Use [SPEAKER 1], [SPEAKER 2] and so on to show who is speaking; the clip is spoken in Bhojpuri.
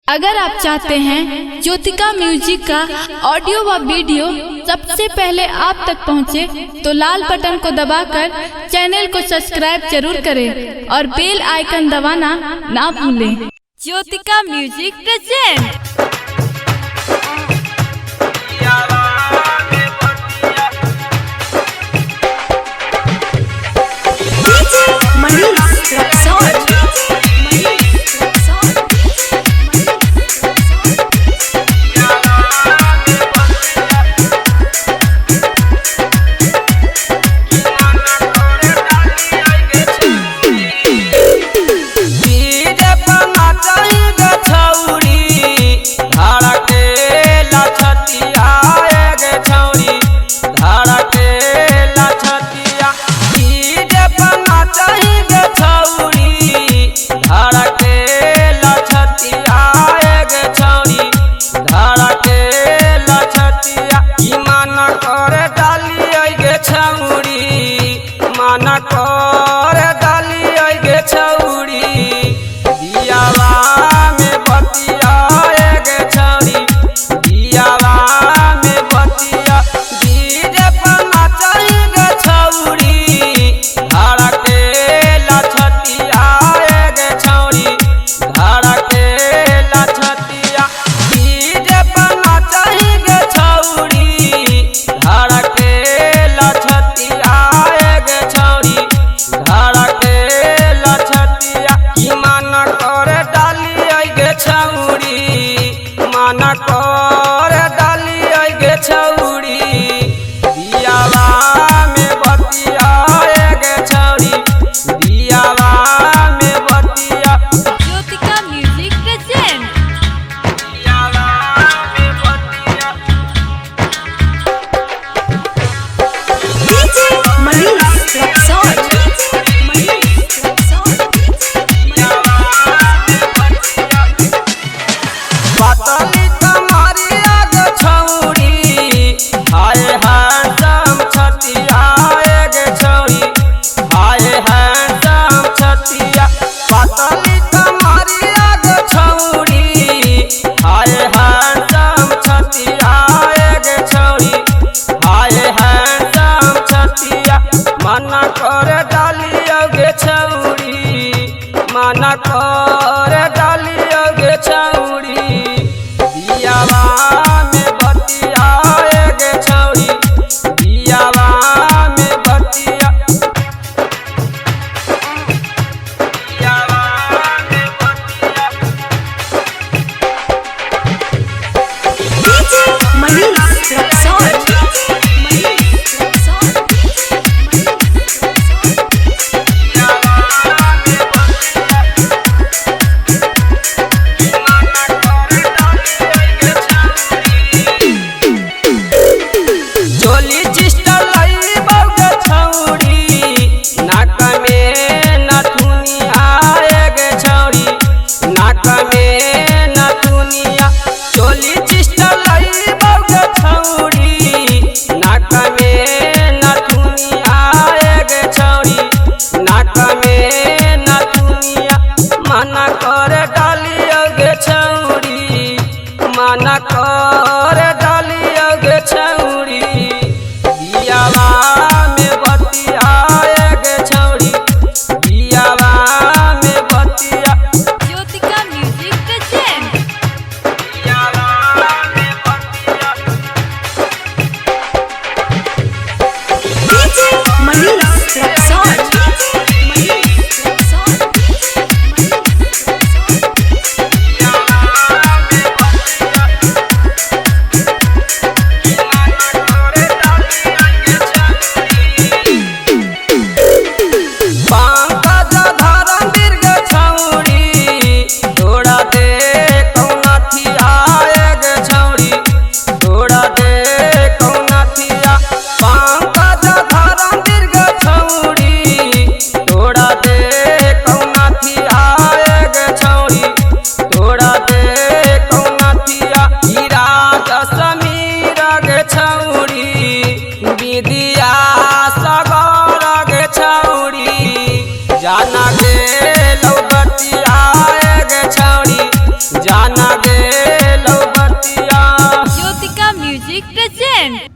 [SPEAKER 1] अगर आप चाहते हैं ज्योतिका म्यूजिक का ऑडियो व वीडियो सबसे पहले आप तक पहुंचे, तो लाल बटन को दबाकर चैनल को सब्सक्राइब जरूर करें और बेल आइकन दबाना ना भूलें। Jyotika music present.
[SPEAKER 2] माना कर डाली गे छौरी दियावा में बतिया गे छौरी दियावा में बतिया डीजे पर नाचई गे छौरी धारा के लछतिया गे छौरी धारा के लछतिया डीजे पर नाचई गे छौरी धारा के लछतिया धारा के लछतिया की माना कर डाली गे छौरी माना कर डाली गे छौरी दियावा में बतिया गे छौरी दियावा में बतिया।
[SPEAKER 1] Jyotika music present.
[SPEAKER 2] दियावा में बतिया
[SPEAKER 3] डीजे मनीष रक्सौल।
[SPEAKER 2] पातली कमरिया गे छौरी हाय हैंडसम छतिया गे छौरी हाय हैंडसम छतिया पातली कमरिया गे छौरी हाय हैंडसम छतिया गे छौरी हाय हैंडसम छतिया मना कर डाली गे छौरी मना कर डाली गे छौरी दियावा में बतिया गे छौरी दियावा में बतिया दियावा में बतिया।
[SPEAKER 3] डीजे मनीष रक्सौल।
[SPEAKER 2] जोली चिस्टर लाई बौगे छौरी नाक में नथुनिया गे छौरी नाक में नथुनिया जोली चिस्टर लाई बौगे छौरी नाक में नथुनिया गे छौरी नाक में नथुनिया मना कर डाली गे छौरी मना कर डाली गे छौरी दियावा में बतिया गे छौरी दियावा में बतिया।
[SPEAKER 1] Jyotika music present.
[SPEAKER 2] दियावा में बतिया
[SPEAKER 3] डीजे मनीष रक्सौल।
[SPEAKER 2] दियावा में बतिया
[SPEAKER 1] म्यूजिक प्रेजेंट।